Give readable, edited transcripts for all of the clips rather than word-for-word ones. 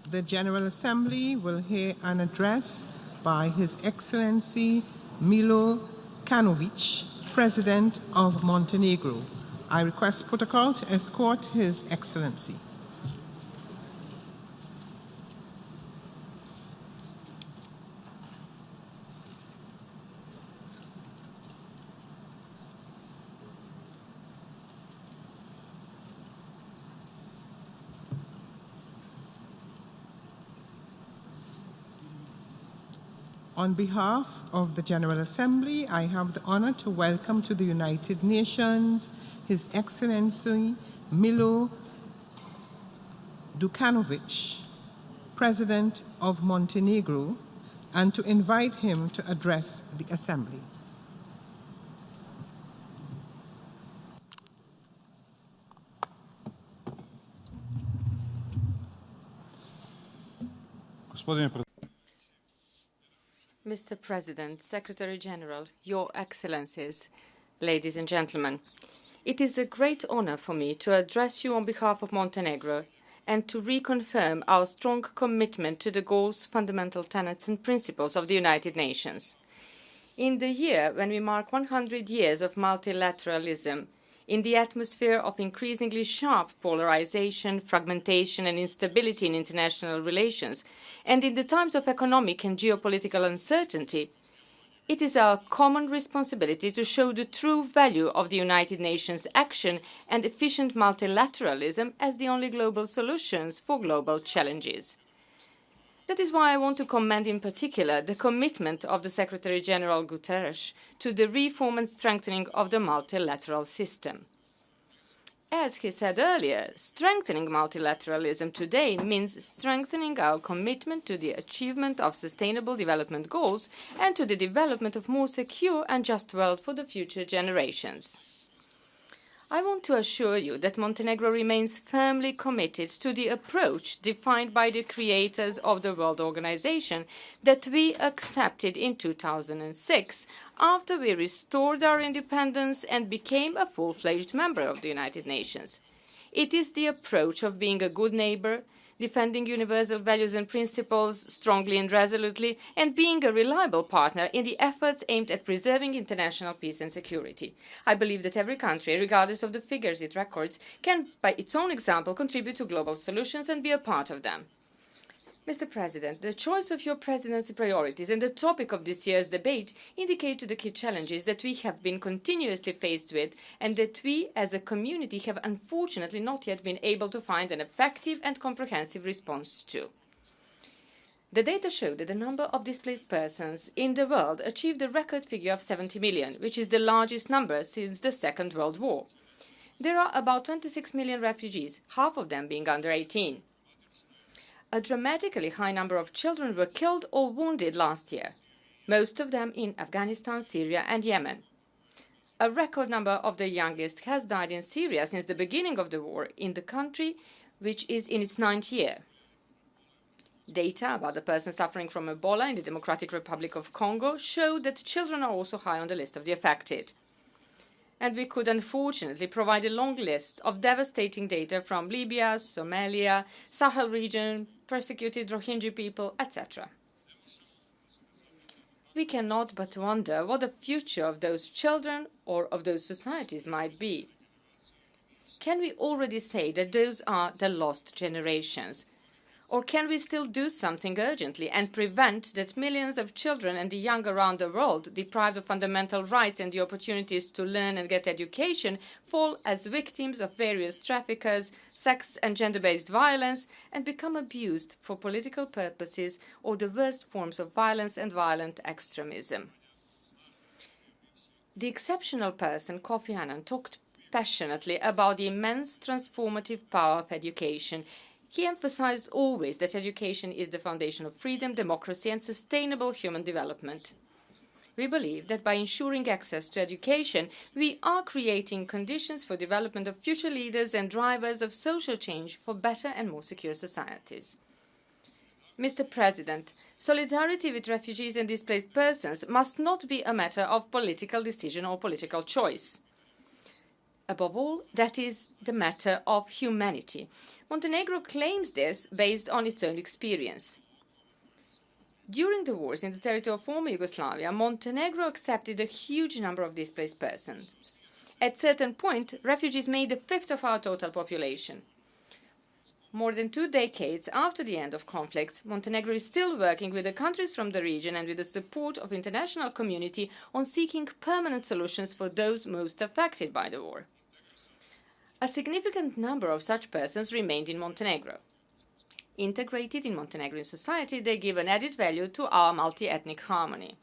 the General Assembly will hear an address by His Excellency Milo Ðukanovic, President of Montenegro. I request protocol to escort His Excellency. On behalf of the General Assembly, I have the honor to welcome to the United Nations His Excellency Milo Ðukanovic, President of Montenegro, and to invite him to address the Assembly. Mr. President, Secretary General, Your Excellencies, ladies and gentlemen, it is a great honor for me to address you on behalf of Montenegro and to reconfirm our strong commitment to the goals, fundamental tenets and principles of the United Nations. In the year when we mark 100 years of multilateralism, in the atmosphere of increasingly sharp polarization, fragmentation and instability in international relations, and in the times of economic and geopolitical uncertainty, it is our common responsibility to show the true value of the United Nations action and efficient multilateralism as the only global solutions for global challenges. That is why I want to commend in particular the commitment of the Secretary-General Guterres to the reform and strengthening of the multilateral system. As he said earlier, strengthening multilateralism today means strengthening our commitment to the achievement of sustainable development goals and to the development of a more secure and just world for the future generations. I want to assure you that Montenegro remains firmly committed to the approach defined by the creators of the World Organization that we accepted in 2006 after we restored our independence and became a full-fledged member of the United Nations. It is the approach of being a good neighbor, defending universal values and principles strongly and resolutely, and being a reliable partner in the efforts aimed at preserving international peace and security. I believe that every country, regardless of the figures it records, can, by its own example, contribute to global solutions and be a part of them. Mr. President, the choice of your presidency priorities and the topic of this year's debate indicate the key challenges that we have been continuously faced with and that we as a community have unfortunately not yet been able to find an effective and comprehensive response to. The data show that the number of displaced persons in the world achieved a record figure of 70 million, which is the largest number since the Second World War. There are about 26 million refugees, half of them being under 18. A dramatically high number of children were killed or wounded last year, most of them in Afghanistan, Syria and Yemen. A record number of the youngest has died in Syria since the beginning of the war in the country, which is in its 9th year. Data about the persons suffering from Ebola in the Democratic Republic of Congo show that children are also high on the list of the affected. And we could unfortunately provide a long list of devastating data from Libya, Somalia, Sahel region, persecuted Rohingya people, etc. We cannot but wonder what the future of those children or of those societies might be. Can we already say that those are the lost generations? Or can we still do something urgently and prevent that millions of children and the young around the world, deprived of fundamental rights and the opportunities to learn and get education, fall as victims of various traffickers, sex and gender-based violence, and become abused for political purposes or the worst forms of violence and violent extremism? The exceptional person, Kofi Annan, talked passionately about the immense transformative power of education. He emphasized always that education is the foundation of freedom, democracy and sustainable human development. We believe that by ensuring access to education, we are creating conditions for development of future leaders and drivers of social change for better and more secure societies. Mr. President, solidarity with refugees and displaced persons must not be a matter of political decision or political choice. Above all, that is the matter of humanity. Montenegro claims this based on its own experience. During the wars in the territory of former Yugoslavia, Montenegro accepted a huge number of displaced persons. At a certain point, refugees made a fifth of our total population. More than 2 decades after the end of conflicts, Montenegro is still working with the countries from the region and with the support of the international community on seeking permanent solutions for those most affected by the war. A significant number of such persons remained in Montenegro. Integrated in Montenegrin society, they give an added value to our multi-ethnic harmony.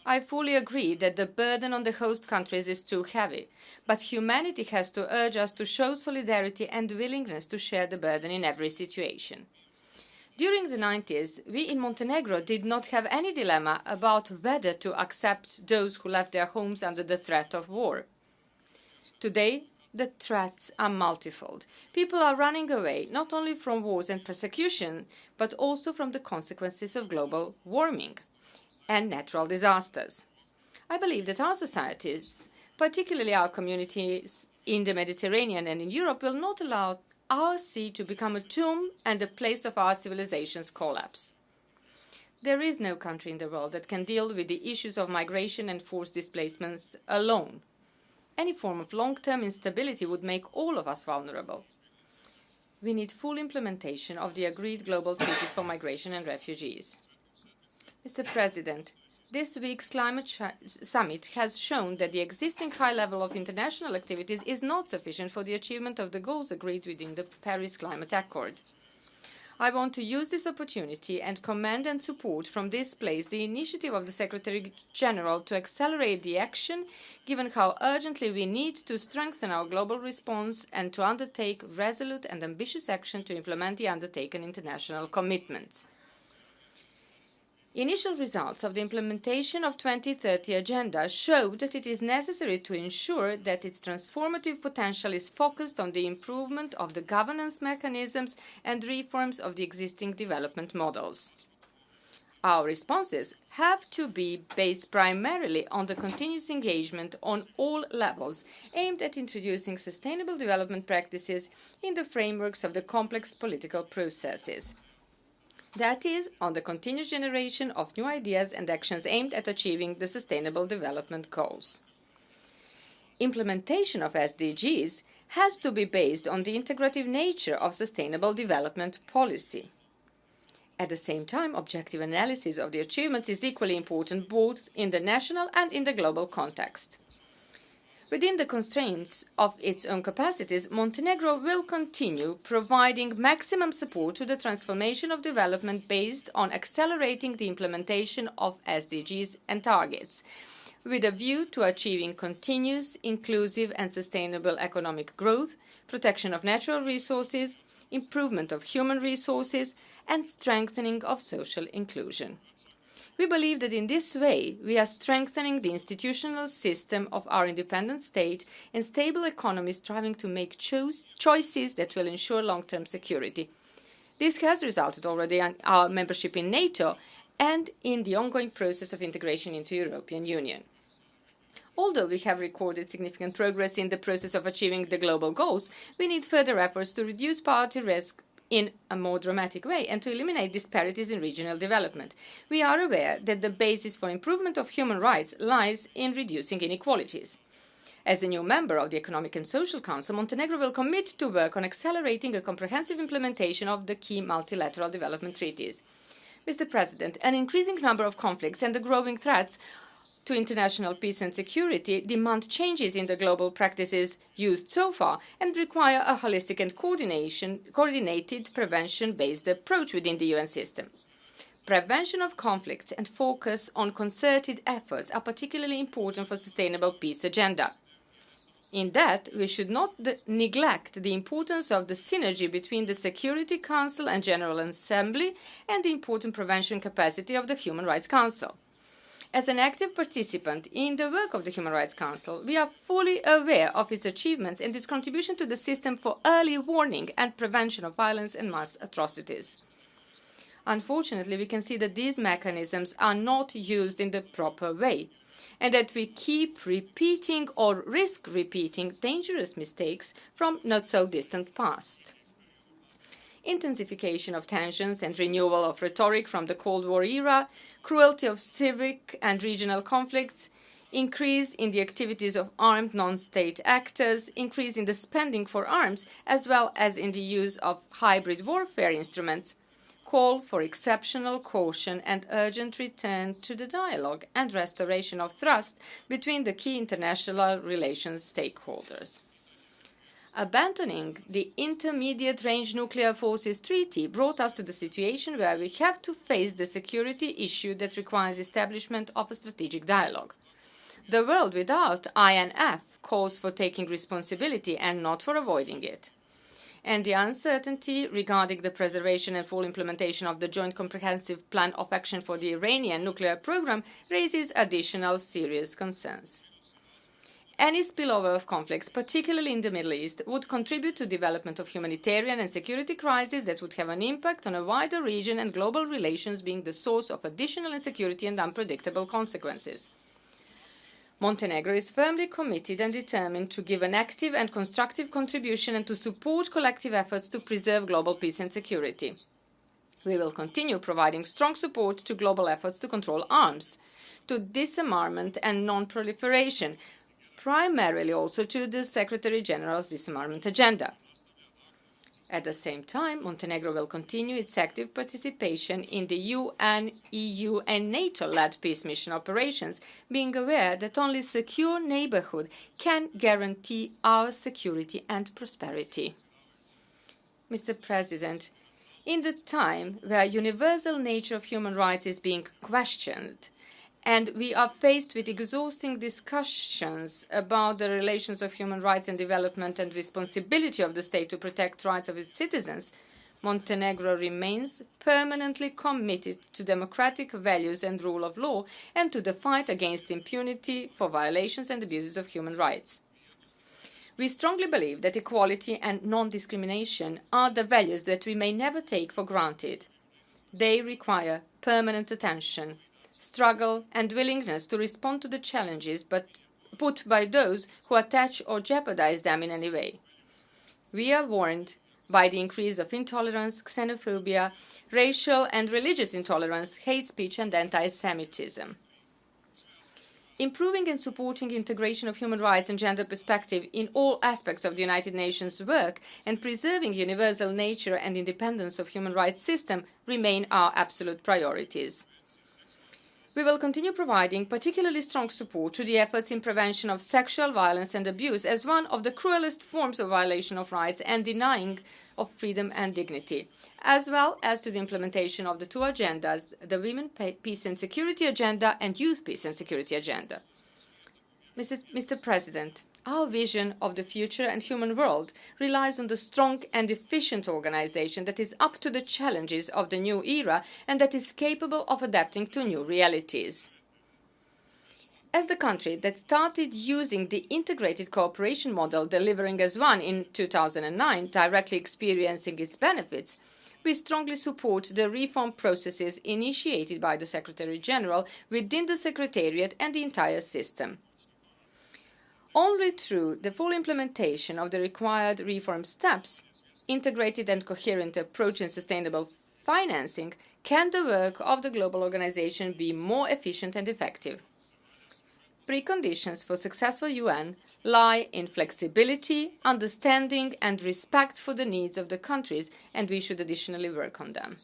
I fully agree that the burden on the host countries is too heavy, but humanity has to urge us to show solidarity and willingness to share the burden in every situation. During the 90s, we in Montenegro did not have any dilemma about whether to accept those who left their homes under the threat of war. Today, the threats are multifold. People are running away not only from wars and persecution, but also from the consequences of global warming and natural disasters. I believe that our societies, particularly our communities in the Mediterranean and in Europe, will not allow our sea to become a tomb and a place of our civilization's collapse. There is no country in the world that can deal with the issues of migration and forced displacements alone. Any form of long-term instability would make all of us vulnerable. We need full implementation of the agreed global treaties for migration and refugees. Mr. President, this week's climate summit has shown that the existing high level of international activities is not sufficient for the achievement of the goals agreed within the Paris Climate Accord. I want to use this opportunity and commend and support from this place the initiative of the Secretary-General to accelerate the action, given how urgently we need to strengthen our global response and to undertake resolute and ambitious action to implement the undertaken international commitments. Initial results of the implementation of 2030 Agenda show that it is necessary to ensure that its transformative potential is focused on the improvement of the governance mechanisms and reforms of the existing development models. Our responses have to be based primarily on the continuous engagement on all levels, aimed at introducing sustainable development practices in the frameworks of the complex political processes. That is, on the continuous generation of new ideas and actions aimed at achieving the Sustainable Development Goals. Implementation of SDGs has to be based on the integrative nature of sustainable development policy. At the same time, objective analysis of the achievements is equally important both in the national and in the global context. Within the constraints of its own capacities, Montenegro will continue providing maximum support to the transformation of development based on accelerating the implementation of SDGs and targets, with a view to achieving continuous, inclusive and sustainable economic growth, protection of natural resources, improvement of human resources, and strengthening of social inclusion. We believe that in this way, we are strengthening the institutional system of our independent state and stable economy striving to make choices that will ensure long-term security. This has resulted already in our membership in NATO and in the ongoing process of integration into the European Union. Although we have recorded significant progress in the process of achieving the global goals, we need further efforts to reduce poverty risk in a more dramatic way and to eliminate disparities in regional development. We are aware that the basis for improvement of human rights lies in reducing inequalities. As a new member of the Economic and Social Council, Montenegro will commit to work on accelerating a comprehensive implementation of the key multilateral development treaties. Mr. President, an increasing number of conflicts and the growing threats to international peace and security demand changes in the global practices used so far and require a holistic and coordinated prevention-based approach within the UN system. Prevention of conflicts and focus on concerted efforts are particularly important for sustainable peace agenda. In that, we should not neglect the importance of the synergy between the Security Council and General Assembly and the important prevention capacity of the Human Rights Council. As an active participant in the work of the Human Rights Council, we are fully aware of its achievements and its contribution to the system for early warning and prevention of violence and mass atrocities. Unfortunately, we can see that these mechanisms are not used in the proper way. and that we keep repeating or risk repeating dangerous mistakes from not-so-distant past. Intensification of tensions and renewal of rhetoric from the Cold War era, cruelty of civic and regional conflicts, increase in the activities of armed non-state actors, increase in the spending for arms, as well as in the use of hybrid warfare instruments, call for exceptional caution and urgent return to the dialogue and restoration of trust between the key international relations stakeholders. Abandoning the Intermediate-Range Nuclear Forces Treaty brought us to the situation where we have to face the security issue that requires establishment of a strategic dialogue. The world without INF calls for taking responsibility and not for avoiding it. And the uncertainty regarding the preservation and full implementation of the Joint Comprehensive Plan of Action for the Iranian nuclear program raises additional serious concerns. Any spillover of conflicts, particularly in the Middle East, would contribute to the development of humanitarian and security crises that would have an impact on a wider region and global relations, being the source of additional insecurity and unpredictable consequences. Montenegro is firmly committed and determined to give an active and constructive contribution and to support collective efforts to preserve global peace and security. We will continue providing strong support to global efforts to control arms, to disarmament and non-proliferation, primarily also to the Secretary General's disarmament agenda. At the same time, Montenegro will continue its active participation in the UN, EU and NATO-led peace mission operations, being aware that only secure neighborhood can guarantee our security and prosperity. Mr. President, in the time where universal nature of human rights is being questioned, and we are faced with exhausting discussions about the relations of human rights and development and responsibility of the state to protect rights of its citizens, Montenegro remains permanently committed to democratic values and rule of law and to the fight against impunity for violations and abuses of human rights. We strongly believe that equality and non-discrimination are the values that we may never take for granted. They require permanent attention, struggle and willingness to respond to the challenges put by those who attach or jeopardize them in any way. We are warned by the increase of intolerance, xenophobia, racial and religious intolerance, hate speech and anti-Semitism. Improving and supporting integration of human rights and gender perspective in all aspects of the United Nations work and preserving universal nature and independence of human rights system remain our absolute priorities. We will continue providing particularly strong support to the efforts in prevention of sexual violence and abuse as one of the cruelest forms of violation of rights and denying of freedom and dignity, as well as to the implementation of the two agendas, the Women, Peace and Security Agenda and Youth Peace and Security Agenda. Mr. President, our vision of the future and human world relies on the strong and efficient organization that is up to the challenges of the new era and that is capable of adapting to new realities. As the country that started using the integrated cooperation model, delivering as one in 2009, directly experiencing its benefits, we strongly support the reform processes initiated by the Secretary General within the Secretariat and the entire system. Only through the full implementation of the required reform steps, integrated and coherent approach and sustainable financing can the work of the global organization be more efficient and effective. Preconditions for successful UN lie in flexibility, understanding and respect for the needs of the countries, and we should additionally work on them.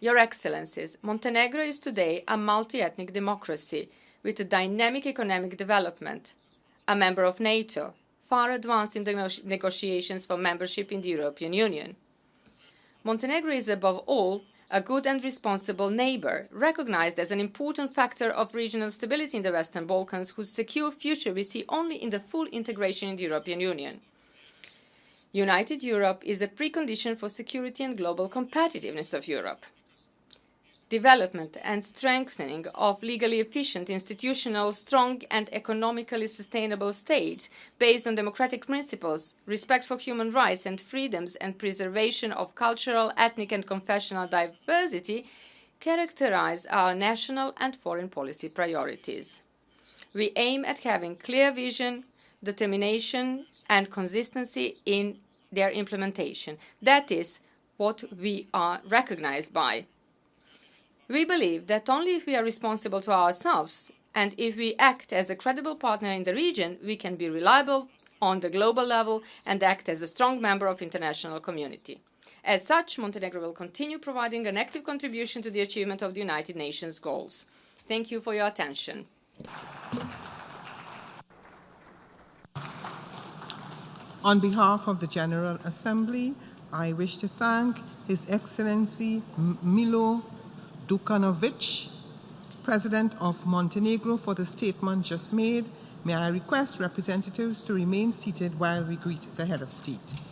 Your Excellencies, Montenegro is today a multi-ethnic democracy with a dynamic economic development, a member of NATO, far advanced in the negotiations for membership in the European Union. Montenegro is above all a good and responsible neighbor, recognized as an important factor of regional stability in the Western Balkans, whose secure future we see only in the full integration in the European Union. United Europe is a precondition for security and global competitiveness of Europe. Development and strengthening of legally efficient, institutional, strong and economically sustainable state based on democratic principles, respect for human rights and freedoms and preservation of cultural, ethnic and confessional diversity characterize our national and foreign policy priorities. We aim at having clear vision, determination, and consistency in their implementation. That is what we are recognized by. We believe that only if we are responsible to ourselves and if we act as a credible partner in the region, we can be reliable on the global level and act as a strong member of the international community. As such, Montenegro will continue providing an active contribution to the achievement of the United Nations goals. Thank you for your attention. On behalf of the General Assembly, I wish to thank His Excellency Milo Ðukanovic, President of Montenegro, for the statement just made. May I request representatives to remain seated while we greet the Head of State.